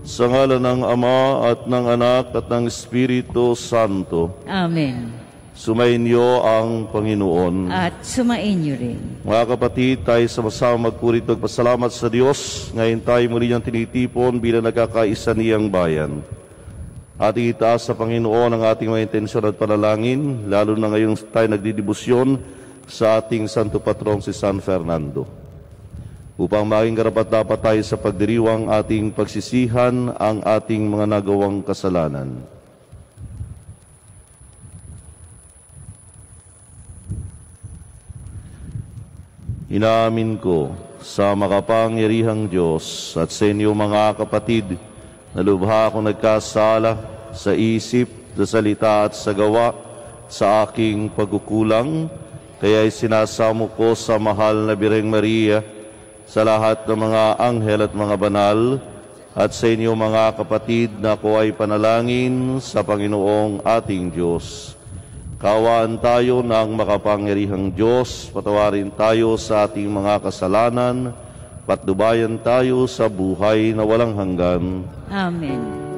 Sa ngalan ng Ama at ng Anak at ng Espiritu Santo. Amen. Sumainyo ang Panginoon. At sumainyo rin. Mga kapatid, tayo sama-sama magpurit magpasalamat sa Diyos. Ngayon tayo muli niyang tinitipon bilang nagkakaisa niyang bayan. Ating itaas sa Panginoon ang ating mga intensyon at panalangin, lalo na ngayong tayo nagdidibusyon sa ating Santo Patrong si San Fernando. Upang maging karapat-dapat tayo sa pagdiriwang ating pagsisihan ang ating mga nagawang kasalanan. Inaamin ko sa makapangyarihang Diyos at sa inyo mga kapatid na lubha akong nagkasala sa isip, sa salita at sa gawa sa aking pagkukulang, kaya'y sinasamo ko sa mahal na Birheng Maria, sa lahat ng mga anghel at mga banal, at sa inyo mga kapatid na ako ay panalangin sa Panginoong ating Diyos. Kaawaan tayo ng makapangyarihang Diyos, patawarin tayo sa ating mga kasalanan, patnubayan tayo sa buhay na walang hanggan. Amen.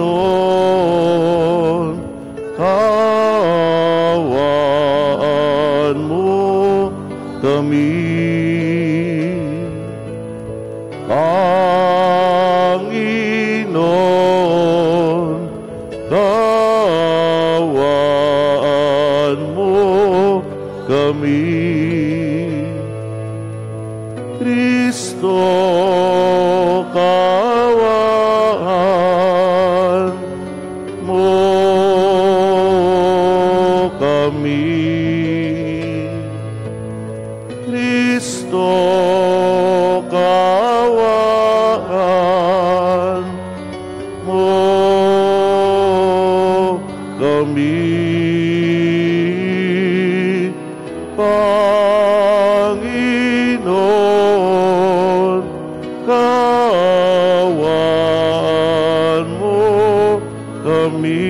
Panginoon, kaawaan mo kami. Panginoon, kaawaan mo kami. Kristo, kaawaan mo kami. Kristo, kaawaan mo kami. Panginoon, kaawaan mo kami.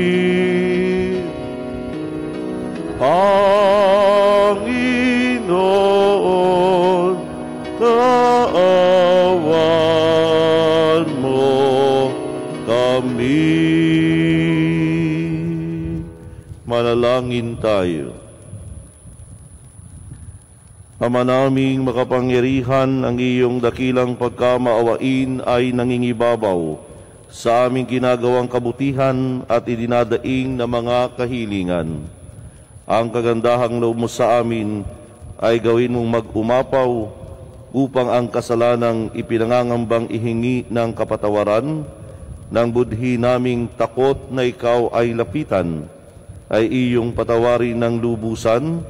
Panginoon, kaawaan mo kami. Manalangin tayo. Ama naming makapangyarihan, ang iyong dakilang pagkamaawain ay nangingibabaw sa aming ginagawang kabutihan at idinadaing na mga kahilingan. Ang kagandahang loob mo sa amin ay gawin mong mag-umapaw upang ang kasalanang ipinangangambang ihingi ng kapatawaran ng budhi naming takot na ikaw ay lapitan, ay iyong patawarin ng lubusan,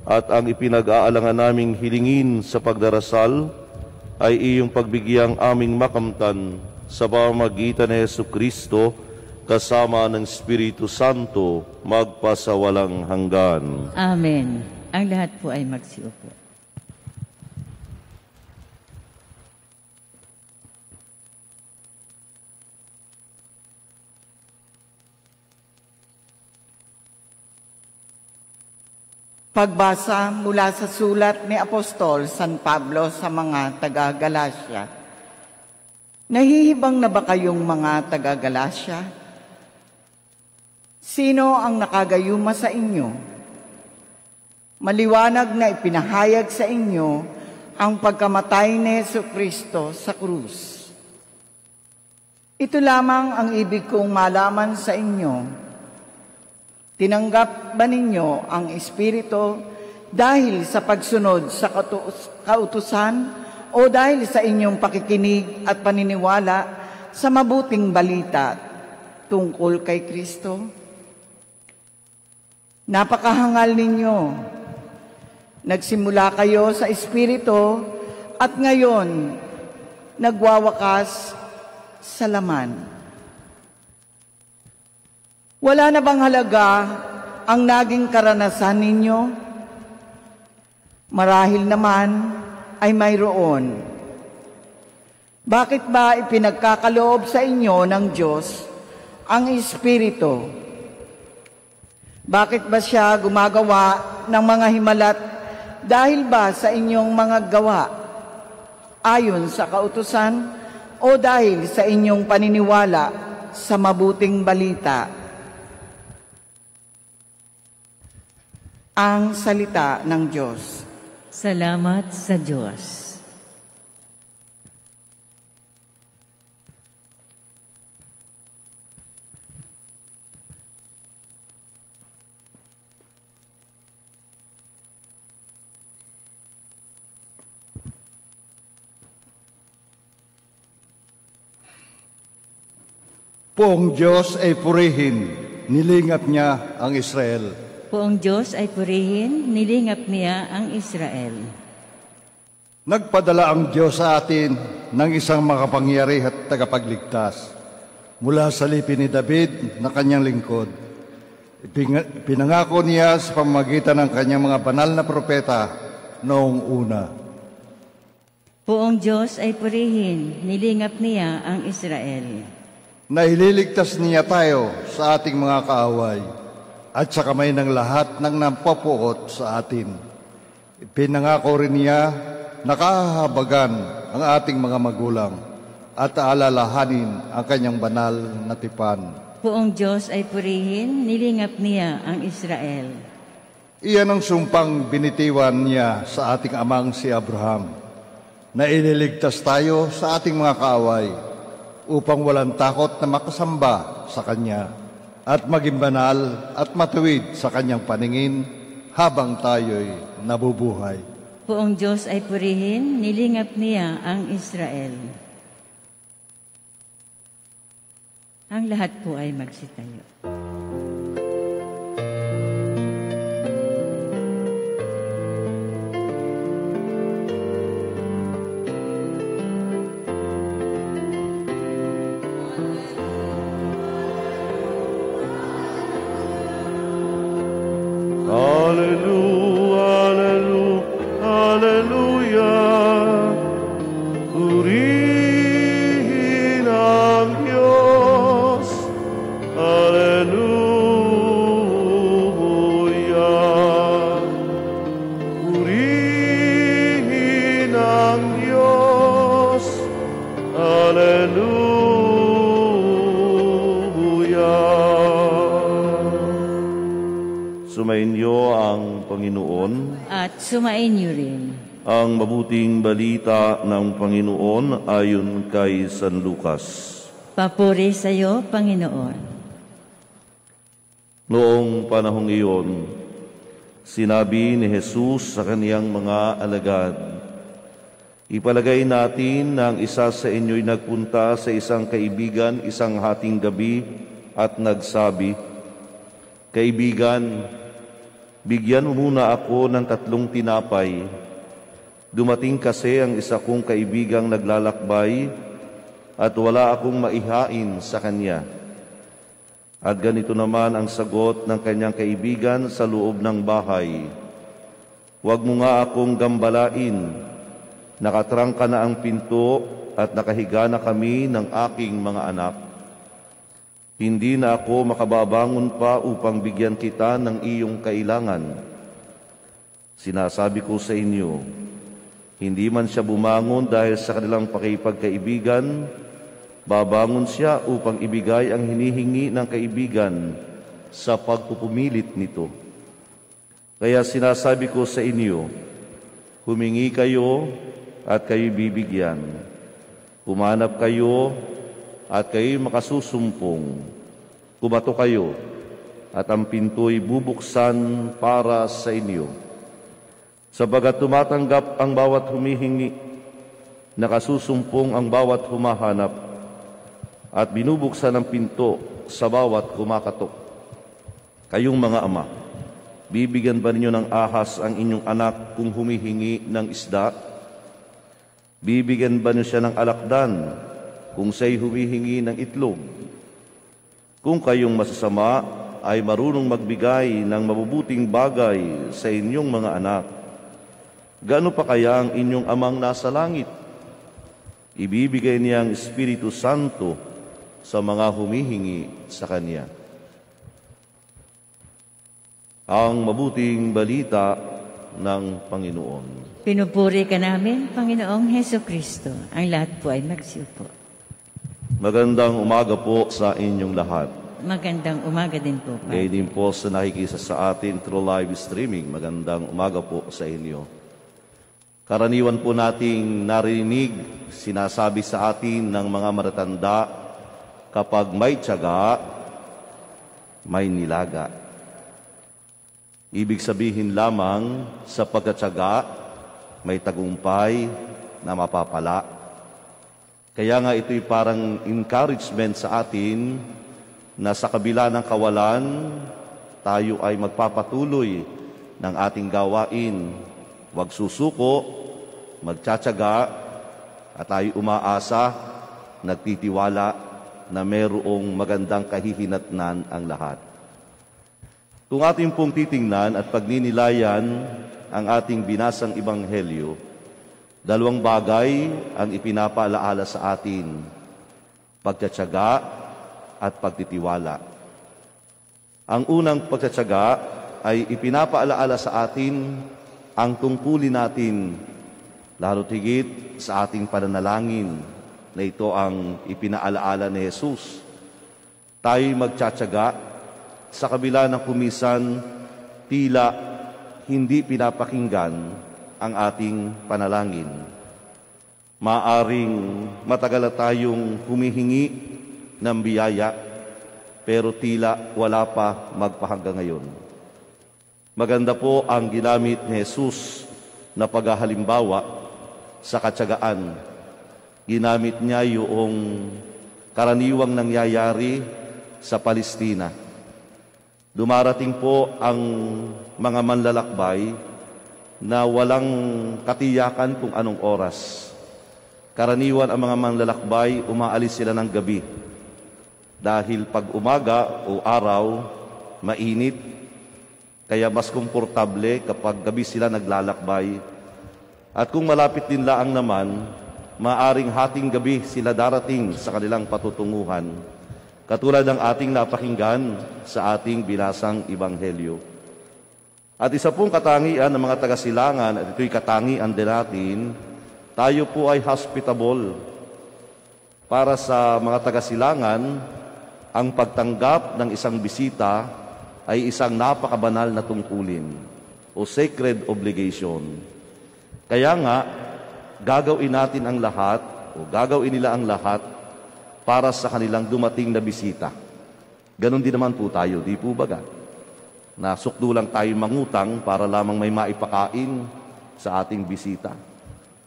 at ang ipinag-aalangan naming hilingin sa pagdarasal ay iyong pagbigyang aming makamtan sa pamamagitan ni Jesucristo kasama ng Espiritu Santo magpasawalang hanggan. Amen. Ang lahat po ay magsiupo. Pagbasa mula sa sulat ni Apostol San Pablo sa mga taga-Galasya. Nahihibang na ba kayong mga taga-Galasya? Sino ang nakagayuma sa inyo? Maliwanag na ipinahayag sa inyo ang pagkamatay ni Jesucristo sa krus. Ito lamang ang ibig kong malaman sa inyo. Tinanggap ba ninyo ang Espiritu dahil sa pagsunod sa kautusan o dahil sa inyong pakikinig at paniniwala sa mabuting balita tungkol kay Kristo? Napakahangal ninyo. Nagsimula kayo sa Espiritu at ngayon nagwawakas sa laman. Wala na bang halaga ang naging karanasan ninyo? Marahil naman ay mayroon. Bakit ba ipinagkakaloob sa inyo ng Diyos ang Espiritu? Bakit ba siya gumagawa ng mga himalat dahil ba sa inyong mga gawa ayon sa kautusan o dahil sa inyong paniniwala sa mabuting balita? Ang salita ng Diyos. Salamat sa Diyos. Poong Diyos ay purihin, nilingap niya ang Israel. Poong Diyos ay purihin, nilingap niya ang Israel. Nagpadala ang Diyos sa atin ng isang makapangyari at tagapagligtas mula sa lipi ni David na kanyang lingkod. Pinangako niya sa pamamagitan ng kanyang mga banal na propeta noong una. Poong Diyos ay purihin, nilingap niya ang Israel. Na ililigtas niya tayo sa ating mga kaaway at sa kamay ng lahat ng nampapuot sa atin. Pinangako rin niya na kahahabagan ang ating mga magulang at aalalahanin ang kanyang banal na tipan. Poong Diyos ay purihin, nilingap niya ang Israel. Iyan ang sumpang binitiwan niya sa ating amang si Abraham, na ililigtas tayo sa ating mga kaaway upang walang takot na makasamba sa Kanya at maging banal at matuwid sa Kanyang paningin habang tayo'y nabubuhay. Poong Diyos ay purihin, nilingap niya ang Israel. Ang lahat po ay magsitayo. Sumainyo ang Panginoon. At sumainyo rin. Ang mabuting balita ng Panginoon ayon kay San Lucas. Papuri sa iyo, Panginoon. Noong panahong iyon, sinabi ni Jesus sa kaniyang mga alagad, "Ipalagay natin na ang isa sa inyo'y nagpunta sa isang kaibigan isang hating gabi at nagsabi, 'Kaibigan, bigyan mo muna ako ng 3 tinapay. Dumating kasi ang isa kong kaibigang naglalakbay at wala akong maihain sa kanya.' At ganito naman ang sagot ng kanyang kaibigan sa loob ng bahay, 'Huwag mo nga akong gambalain. Nakatrangka na ang pinto at nakahiga na kami ng aking mga anak. Hindi na ako makababangon pa upang bigyan kita ng iyong kailangan. Sinasabi ko sa inyo, hindi man siya bumangon dahil sa kanilang pakipagkaibigan, babangon siya upang ibigay ang hinihingi ng kaibigan sa pagpupumilit nito. Kaya sinasabi ko sa inyo, humingi kayo at kayo bibigyan. Humanap kayo at kayo makasusumpong. Kumato kayo at ang pinto'y bubuksan para sa inyo. Sabagat tumatanggap ang bawat humihingi, nakasusumpong ang bawat humahanap, at binubuksan ang pinto sa bawat kumakatok. Kayong mga ama, bibigyan ba ninyo ng ahas ang inyong anak kung humihingi ng isda? Bibigyan ba niyo siya ng alakdan kung siya'y humihingi ng itlog? Kung kayong masasama ay marunong magbigay ng mabubuting bagay sa inyong mga anak, gaano pa kaya ang inyong amang nasa langit? Ibibigay niya ang Espiritu Santo sa mga humihingi sa Kanya. Ang mabuting balita ng Panginoon. Pinupuri ka namin, Panginoong Heso Kristo. Ang lahat po ay magsiupo. Magandang umaga po sa inyong lahat. Magandang umaga din po, Pa. Kayo din po sa nakikisa sa atin through live streaming. Magandang umaga po sa inyo. Karaniwan po nating narinig, sinasabi sa atin ng mga matatanda, kapag may tiyaga, may nilaga. Ibig sabihin lamang sa pagkatiyaga, may tagumpay na mapapala. Kaya nga ito'y parang encouragement sa atin na sa kabila ng kawalan, tayo ay magpapatuloy ng ating gawain. Huwag susuko, magtsatsaga, at tayo umaasa, nagtitiwala na mayroong magandang kahihinatnan ang lahat. Kung ating pong titingnan at pagninilayan ang ating binasang Ebanghelyo, dalawang bagay ang ipinapaalaala sa atin, pagtsatsaga at pagtitiwala. Ang unang pagtsatsaga ay ipinapaalaala sa atin ang tungkulin natin, lalo't higit sa ating pananalangin, na ito ang ipinaalaala ni Jesus. Tayo'y magtsatsaga sa kabila ng kumisan, tila hindi pinapakinggan ang ating panalangin. Maaring matagal na tayong humihingi ng biyaya, pero tila wala pa magpahanggang ngayon. Maganda po ang ginamit ni Jesus na paghahalimbawa sa katsagaan. Ginamit niya yung karaniwang nangyayari sa Palestina. Dumarating po ang mga manlalakbay na walang katiyakan kung anong oras. Karaniwan ang mga manlalakbay, umaalis sila ng gabi. Dahil pag umaga o araw, mainit, kaya mas komportable kapag gabi sila naglalakbay. At kung malapit din laang naman, maaring hating gabi sila darating sa kanilang patutunguhan. Katulad ng ating napakinggan sa ating binasang Ebanghelyo. At isa pong katangian ng mga taga-silangan, at ito'y katangian din natin, tayo po ay hospitable. Para sa mga taga-silangan, ang pagtanggap ng isang bisita ay isang napakabanal na tungkulin o sacred obligation. Kaya nga, gagawin natin ang lahat o gagawin nila ang lahat para sa kanilang dumating na bisita. Ganon din naman po tayo, di po baga? Nasukdo lang tayo mangutang para lamang may maipakain sa ating bisita.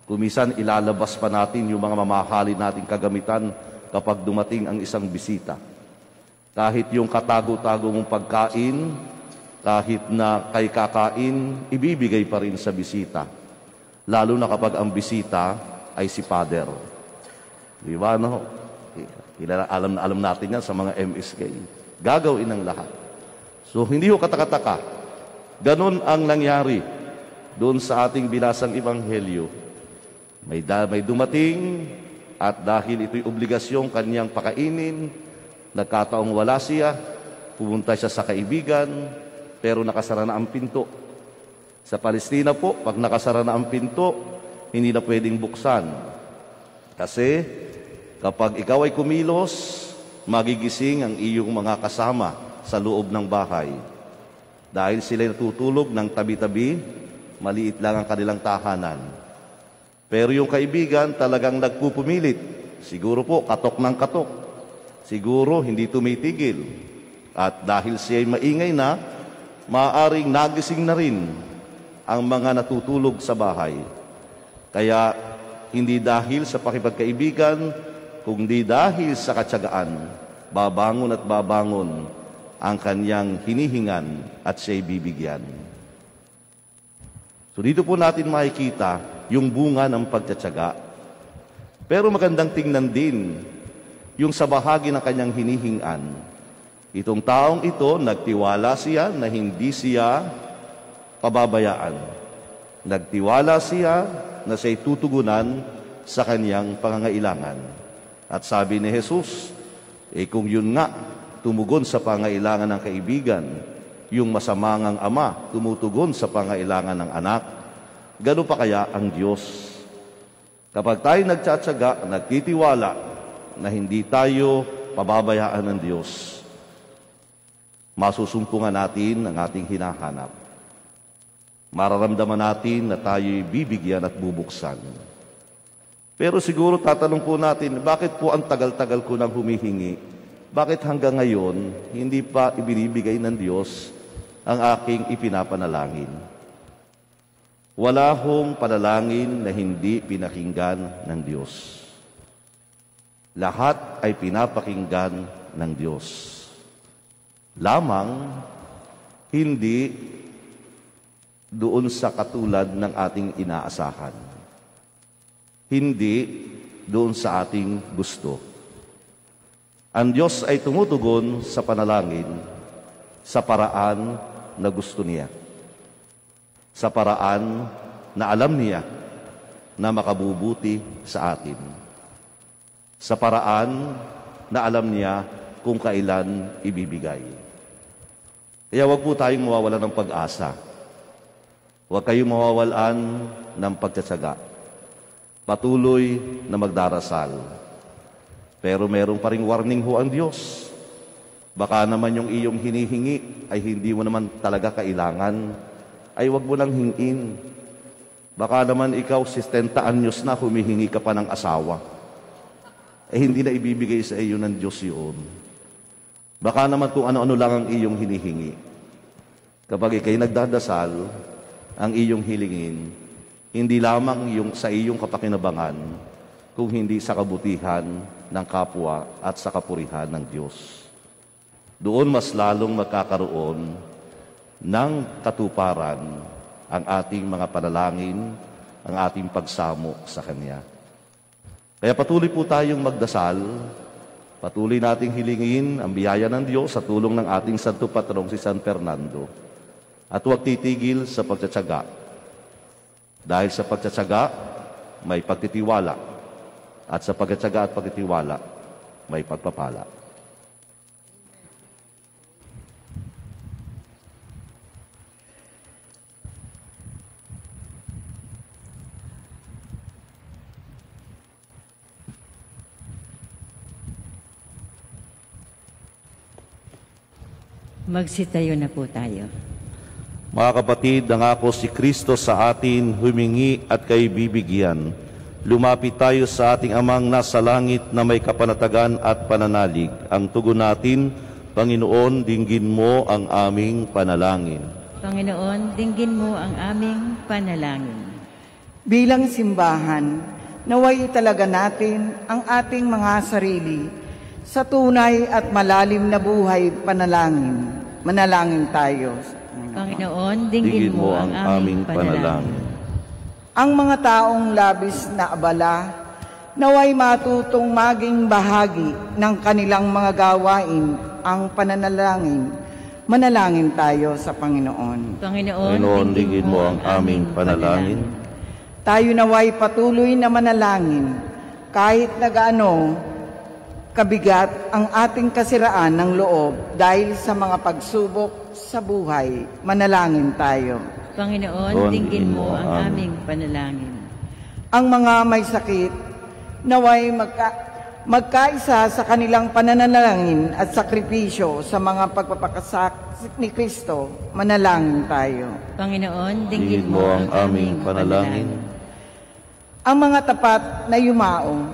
Kumisan ilalabas pa natin yung mga mamahalin nating kagamitan kapag dumating ang isang bisita. Kahit yung katago-tago mong pagkain, kahit na kay kakain, ibibigay pa rin sa bisita. Lalo na kapag ang bisita ay si Father. Di ba, no? Alam natin yan sa mga MSK. Gagawin ang lahat. So, hindi ho katakataka. Ganon ang nangyari doon sa ating binasang Ebanghelyo. May dumating at dahil ito'y obligasyong kanyang pakainin, nagkataong wala siya, pumunta siya sa kaibigan, pero nakasara na ang pinto. Sa Palestina po, pag nakasara na ang pinto, hindi na pwedeng buksan. Kasi kapag ikaw ay kumilos, magigising ang iyong mga kasama sa loob ng bahay. Dahil sila natutulog ng tabi-tabi, maliit lang ang kanilang tahanan. Pero yung kaibigan talagang nagpupumilit. Siguro po, katok ng katok. Siguro hindi tumitigil. At dahil siya ay maingay na, maaaring nagising na rin ang mga natutulog sa bahay. Kaya hindi dahil sa pakipagkaibigan, kundi dahil sa katsagaan, babangon at babangon ang kanyang hinihingan at siya'y bibigyan. So dito po natin makikita yung bunga ng pagtsatsaga. Pero magandang tingnan din yung sa bahagi ng kanyang hinihingan. Itong taong ito, nagtiwala siya na hindi siya pababayaan. Nagtiwala siya na siya'y tutugunan sa kanyang pangangailangan. At sabi ni Jesus, kung yun nga, tumugon sa pangailangan ng kaibigan, yung masamangang ama tumutugon sa pangailangan ng anak, gano'n pa kaya ang Diyos? Kapag tayo nagtsatsaga, nagtitiwala na hindi tayo pababayaan ng Diyos, masusumpungan natin ang ating hinahanap. Mararamdaman natin na tayo'y bibigyan at bubuksan. Pero siguro tatanong po natin, bakit po ang tagal-tagal ko nang humihingi? Bakit hanggang ngayon hindi pa ibinibigay ng Diyos ang aking ipinapanalangin? Wala hong panalangin na hindi pinakinggan ng Diyos. Lahat ay pinapakinggan ng Diyos. Lamang, hindi doon sa katulad ng ating inaasahan. Hindi doon sa ating gusto. Ang Diyos ay tumutugon sa panalangin sa paraan na gusto niya. Sa paraan na alam niya na makabubuti sa atin. Sa paraan na alam niya kung kailan ibibigay. Kaya huwag po tayong mawawalan ng pag-asa. Huwag kayong mawawalan ng pagtsatsaga. Patuloy na magdarasal. Pero meron pa ring warning ho ang Diyos. Baka naman yung iyong hinihingi ay hindi mo naman talaga kailangan, ay wag mo nang hingin. Baka naman ikaw 60 anyos na humihingi ka pa ng asawa. Hindi na ibibigay sa iyo ng Diyos yun. Baka naman kung ano-ano lang ang iyong hinihingi. Kapag ikay nagdadasal, ang iyong hilingin, hindi lamang yung sa iyong kapakinabangan, kung hindi sa kabutihan ng kapwa at sa kapurihan ng Diyos. Doon mas lalong magkakaroon ng katuparan ang ating mga panalangin, ang ating pagsamo sa Kanya. Kaya patuloy po tayong magdasal, patuloy nating hilingin ang biyaya ng Diyos sa tulong ng ating Santo Patrong si San Fernando. At huwag titigil sa pagtsatsaga. Dahil sa pagtsatsaga, may pagtitiwala. At sa pagtsatsaga at pagtitiwala, may pagpapala. Magsitayo na po tayo. Mga kapatid, nangako si Kristo sa atin, humingi at kayo bibigyan. Lumapit tayo sa ating Amang nasa langit na may kapanatagan at pananalig. Ang tugon natin, Panginoon, dinggin mo ang aming panalangin. Panginoon, dinggin mo ang aming panalangin. Bilang simbahan, naway talaga natin ang ating mga sarili sa tunay at malalim na buhay panalangin. Manalangin tayo. Panginoon, dinggin mo ang aming panalangin. Ang mga taong labis na abala, naway matutong maging bahagi ng kanilang mga gawain ang pananalangin. Manalangin tayo sa Panginoon. Panginoon, dinggin mo ang aming panalangin. Tayo naway patuloy na manalangin kahit na gaano kabigat ang ating kasiraan ng loob dahil sa mga pagsubok sa buhay. Manalangin tayo. Panginoon, dinggin mo ang aming panalangin. Ang mga may sakit, naway magkaisa sa kanilang pananalangin at sakripisyo sa mga pagpapakasak ni Kristo. Manalangin tayo. Panginoon, dinggin mo ang aming panalangin. Ang mga tapat na yumao,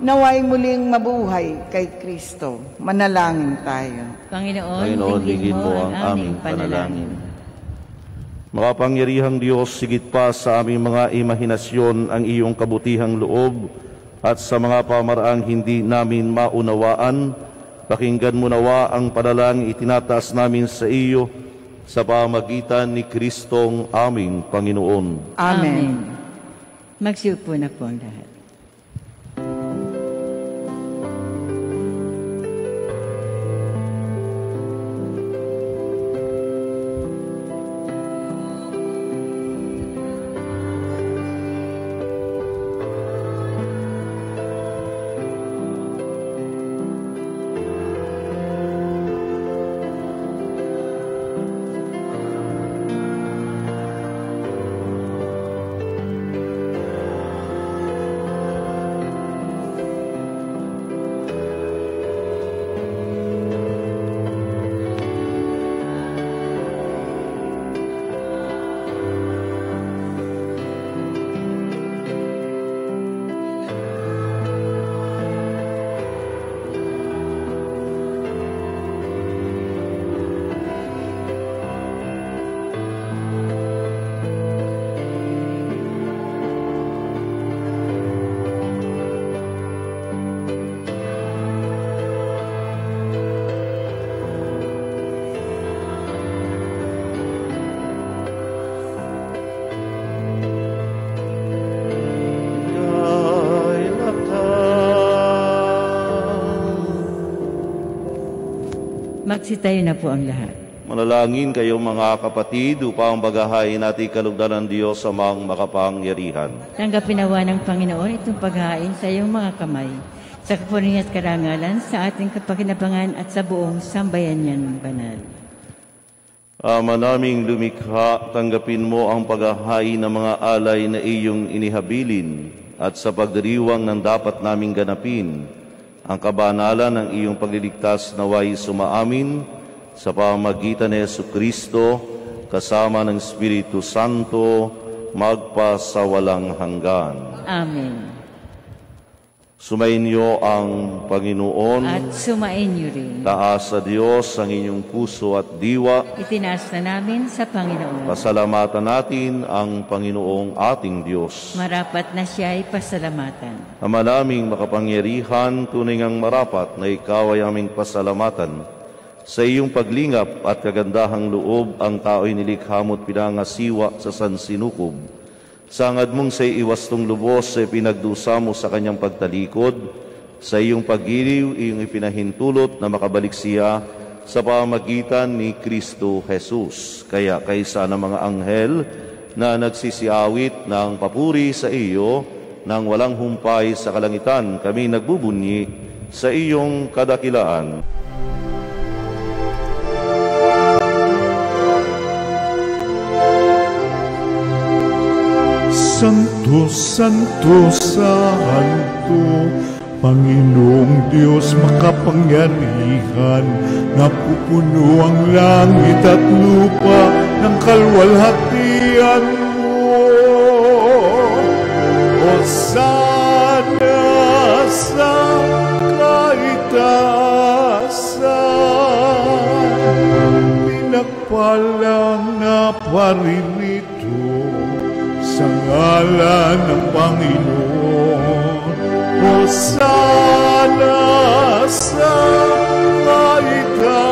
naway muling mabuhay kay Kristo. Manalangin tayo. Panginoon, dinggin mo ang aming panalangin. Makapangyarihang Diyos, sigit pa sa aming mga imahinasyon ang iyong kabutihang loob at sa mga pamaraang hindi namin maunawaan, pakinggan mo nawa ang panalangin itinataas namin sa iyo sa pamagitan ni Kristong aming Panginoon. Amen. Magsiupo na po ang lahat. Magsitayo na po ang lahat. Manalangin kayo mga kapatid upang bagahain natin kalugdan ng Diyos amang makapangyarihan. Tanggapin nawa ng Panginoon itong paghahain sa iyong mga kamay, sa kapurihan at karangalan, sa ating kapakinabangan at sa buong sambayan niyan banal. Ama naming lumikha, tanggapin mo ang paghahain ng mga alay na iyong inihabilin at sa pagdiriwang ng dapat naming ganapin, ang kabanalan ng iyong pagliligtas naway sumaamin sa pamamagitan ni Jesucristo kasama ng Espiritu Santo magpasawalang hanggan. Amen. Sumainyo ang Panginoon. At sumain niyo rin. Taas sa Diyos ang inyong puso at diwa. Itinaas na namin sa Panginoon. Pasalamatan natin ang Panginoong ating Diyos. Marapat na siya ay pasalamatan. Ama naming makapangyarihan, tunay ngang marapat na ikaw ay aming pasalamatan. Sa iyong paglingap at kagandahang loob, ang tao'y nilikha mo't pinangasiwa sa sansinukob. Sangad mong sa iwastong lubos ay pinagdusa mo sa kanyang pagtalikod. Sa iyong paggiliw, iyong ipinahintulot na makabalik siya sa pamamagitan ni Kristo Jesus. Kaya kaysa ng mga anghel na nagsisiawit ng papuri sa iyo, nang walang humpay sa kalangitan, kami nagbubunyi sa iyong kadakilaan. Santo, Santo, Santo, Panginoong Diyos makapangyarihan, napupuno ang langit at lupa ng kalwalhatian mo. Hosana sa kaitaasan, pinagpalang na paririto sa ngalan ng Panginoon. Hosana sa kaitaasan.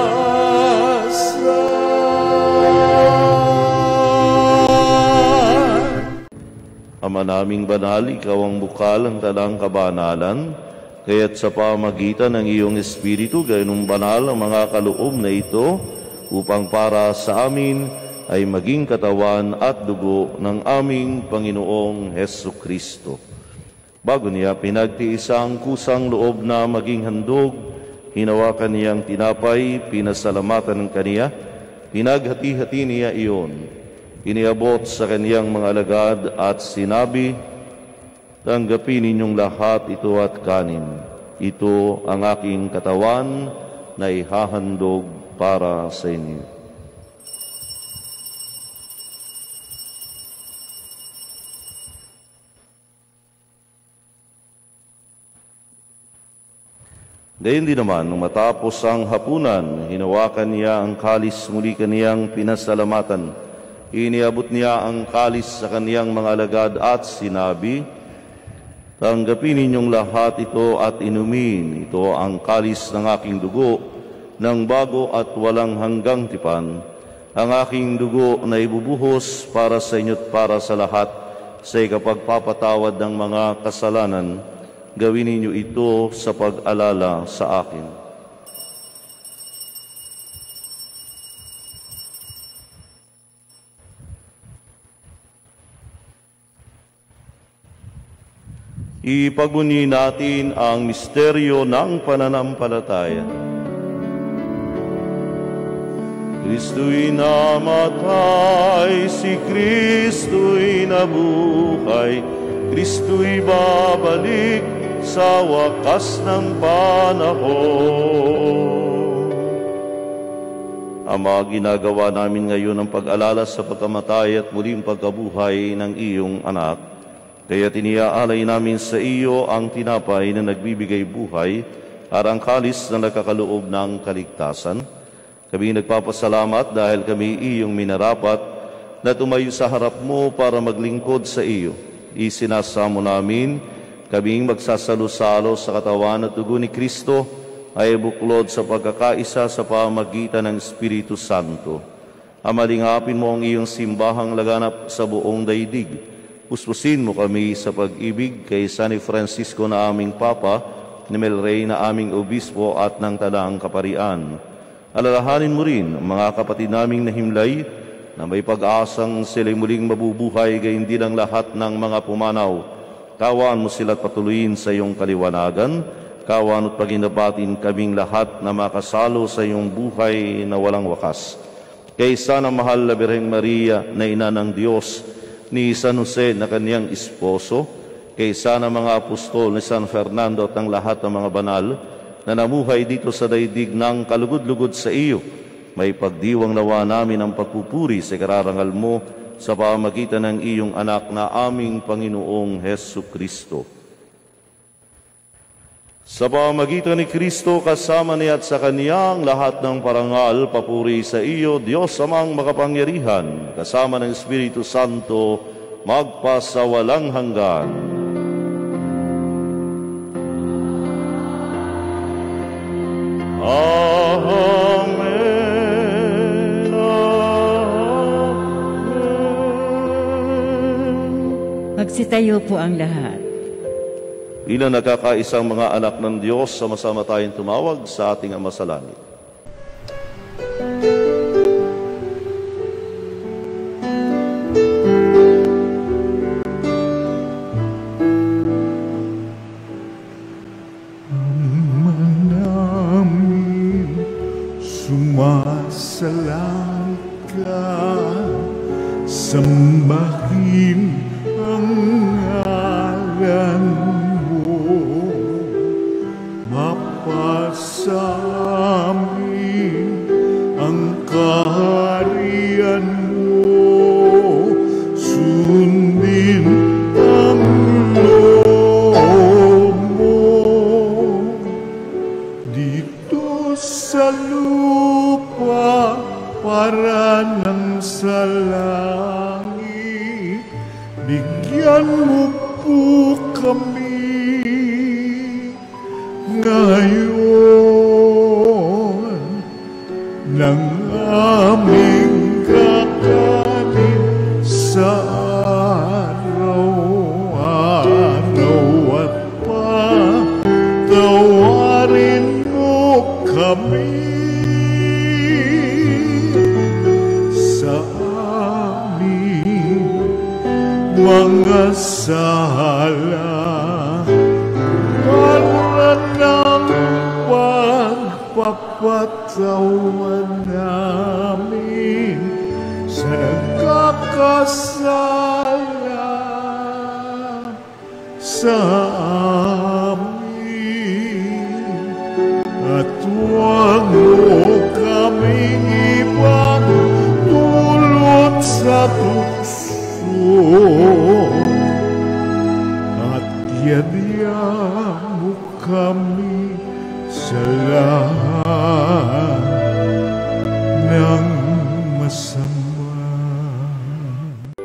Ama naming banal, ikaw ang bukal ang talang kabanalan, kaya't sa pamagitan ng iyong Espiritu, gayunong banal ang mga kaloob na ito, upang para sa amin ay maging katawan at dugo ng aming Panginoong Hesukristo. Bago niya pinagtiisa ang kusang loob na maging handog, hinawakan niyang tinapay, pinasalamatan ng kaniya, pinaghati-hati niya iyon, iniabot sa kaniyang mga alagad at sinabi, tanggapin ninyong lahat ito at kanin. Ito ang aking katawan na ihahandog para sa inyo. Gayon din naman, nung matapos ang hapunan, hinawakan niya ang kalis, muli kaniyang pinasalamatan. Iniabot niya ang kalis sa kaniyang mga alagad at sinabi, tanggapin ninyong lahat ito at inumin. Ito ang kalis ng aking dugo, ng bago at walang hanggang tipan. Ang aking dugo na ibubuhos para sa inyo't para sa lahat sa ikapagpapatawad ng mga kasalanan. Gawin ninyo ito sa pag-alala sa akin. Ipagbunyi natin ang misteryo ng pananampalataya. Kristo'y namatay, si Kristo'y nabuhay, Kristo'y babalik sa wakas ng panahon. Ama, ginagawa namin ngayon ang pag-alala sa pagkamatay at muling pagkabuhay ng iyong anak. Kaya tiniaalay namin sa iyo ang tinapay na nagbibigay buhay at ang kalis na nakakaloob ng kaligtasan. Kami nagpapasalamat dahil kami iyong minarapat na tumayo sa harap mo para maglingkod sa iyo. Isinasamo namin kaming magsasalo-salo sa katawan at dugo ni Kristo ay buklod sa pagkakaisa sa pamagitan ng Espiritu Santo. Amalingapin mo ang iyong simbahang laganap sa buong daigdig. Puspusin mo kami sa pag-ibig kay San Francisco na aming Papa, ni Melrey na aming Obispo at ng Talang Kaparian. Alalahanin mo rin ang mga kapatid naming nahimlay na may pag-asang sila'y muling mabubuhay, gayon din ang lahat ng mga pumanaw. Kawaan mo sila't patuloyin sa iyong kaliwanagan. Kawaan at paginabatin kaming lahat na makasalo sa iyong buhay na walang wakas. Kaysa na mahal na Birheng Maria na ina ng Diyos, ni San Jose na kaniyang esposo, kaysa na mga apostol ni San Fernando at ang lahat ng mga banal na namuhay dito sa daigdig ng kalugod-lugod sa iyo, may pagdiwang nawa namin ang pagpupuri sa kararangal mo sa pamamagitan ng iyong anak na aming Panginoong Hesu Kristo. Sa pamamagitan ni Kristo, kasama niya at sa Kaniyang lahat ng parangal, papuri sa iyo, Diyos Amang makapangyarihan, kasama ng Espiritu Santo, magpasawalang hanggan. Amen. Amen. Magsitayo po ang lahat. Bilang nagkakaisang mga anak ng Diyos, sama-sama tayong tumawag sa ating Ama sa Langit. Ama namin, sumasalangit ka, sambahin ang ngalan mapasamin ang kaharian mo, sundin ang loob mo dito sa lupa para nang sa langit. Bigyan mo po kami ngayon ng aming kakanin sa araw-araw at patawarin mo kami sa aming mga sala. Pagpapatawan namin sa nagkakasala sa amin, at huwag mo kaming ipagdulot sa tukso, at yadya mo kami sa lahat ng masama.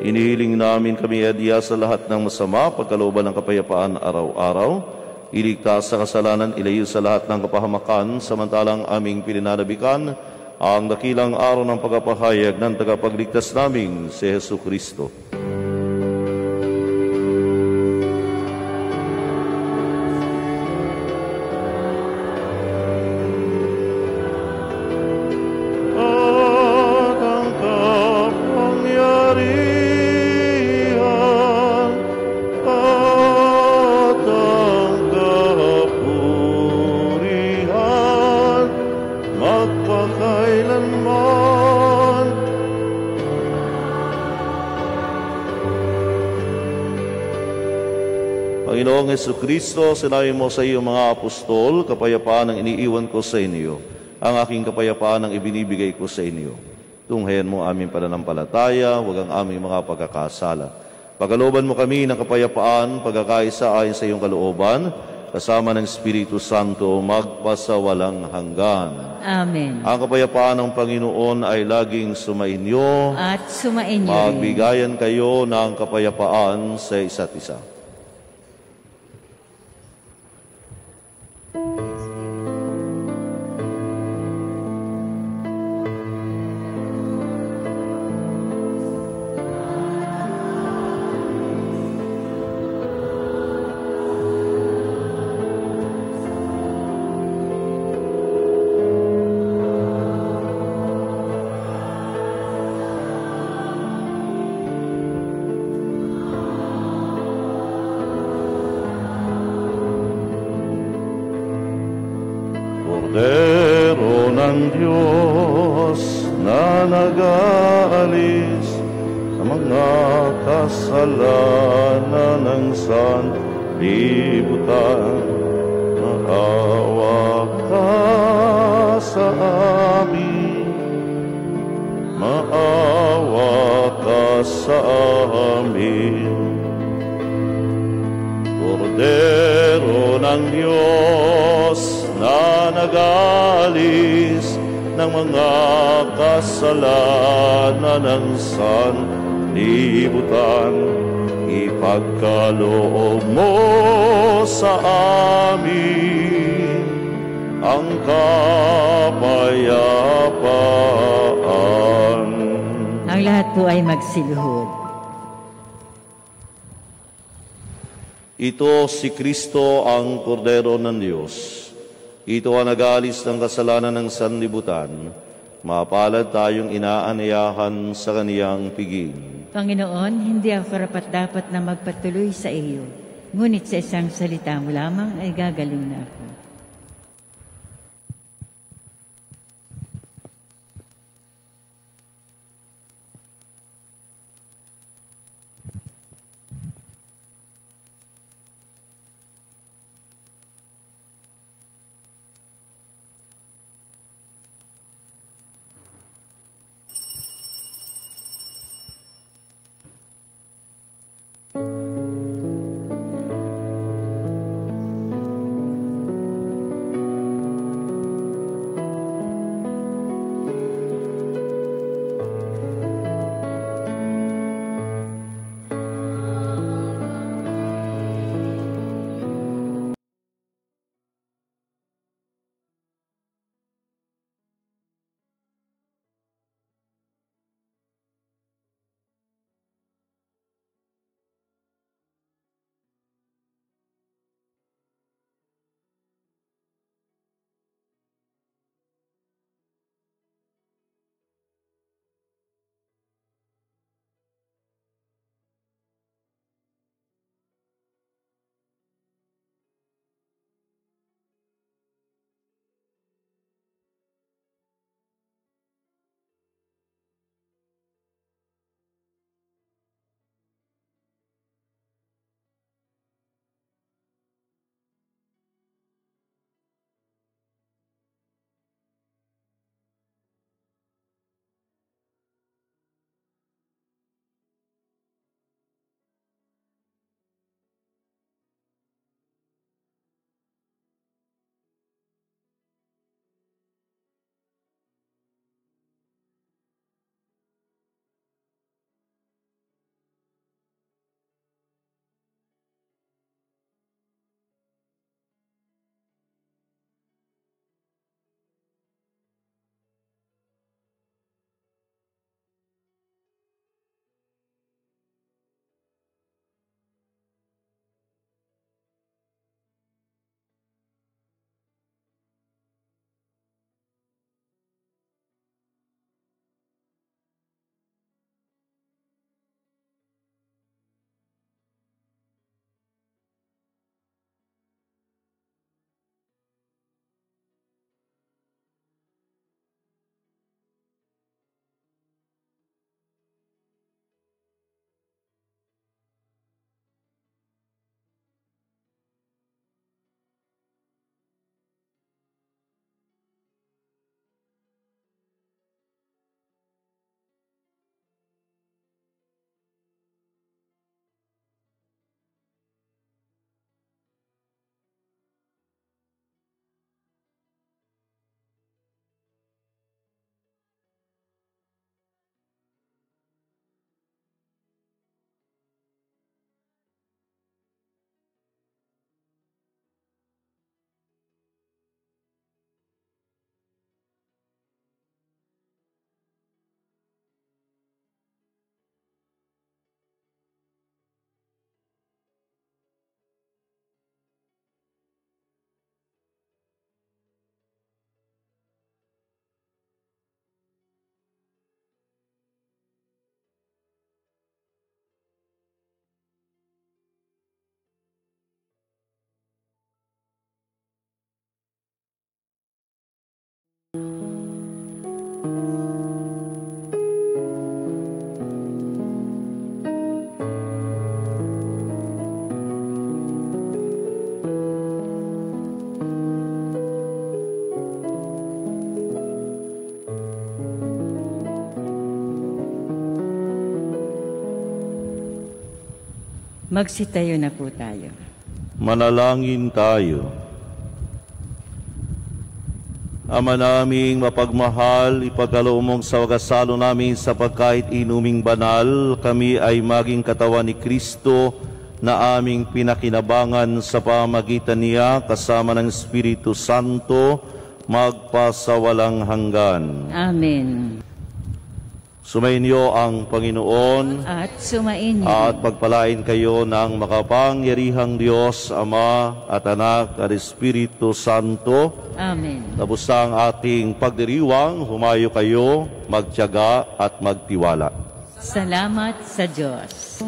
Inihiling namin kami adya sa lahat ng masama, pagkalooban ng kapayapaan araw-araw, iligtas sa kasalanan, ilayo sa lahat ng kapahamakan, samantalang aming pininanabikan ang dakilang araw ng pagpapahayag ng tagapagligtas naming si Hesu Kristo. Panginoong Hesu Kristo, sinabi mo sa iyong mga apostol, kapayapaan ang iniiwan ko sa inyo, ang aking kapayapaan ang ibinibigay ko sa inyo. Tunghayan mo aming pananampalataya, huwag ang aming mga pagkakasala. Pagkalooban mo kami ng kapayapaan, pagkakaisa ayon sa iyong kalooban, kasama ng Espiritu Santo, magpasawalang hanggan. Amen. Ang kapayapaan ng Panginoon ay laging sumainyo, At sumainyo rin. magbigayan kayo ng kapayapaan sa isa't isa. Kordero ng Diyos na nag-aalis sa mga kasalanan ng sanlibutan, maawa ka sa amin, maawa ka sa amin. Kordero ng Diyos na nag-aalis ng mga kasalanan ng sanlibutan, ipagkaloob mo sa amin ang kapayapaan. Ang lahat po ay magsiluhod. Ito si Kristo ang Kordero ng Diyos. Ito ang nag-aalis ng kasalanan ng sanlibutan. Mapalad tayong inaanayahan sa kaniyang piging. Panginoon, hindi ako karapat-dapat na magpatuloy sa iyo. Ngunit sa isang salita mo lamang ay gagaling na ako. Magsitayo na po tayo. Manalangin tayo. Ama naming mapagmahal, ipagkaloob mong sa wagasalo namin sa pagkait inuming banal, kami ay maging katawan ni Kristo na aming pinakinabangan sa pamagitan niya kasama ng Espiritu Santo magpasawalang hanggan. Amen. Sumainyo ang Panginoon At sumainyo. at pagpalain kayo ng makapangyarihang Diyos, Ama at Anak at Espiritu Santo. Amen. Tapos na ang ating pagdiriwang, humayo kayo, magtiyaga at magtiwala. Salamat sa Diyos.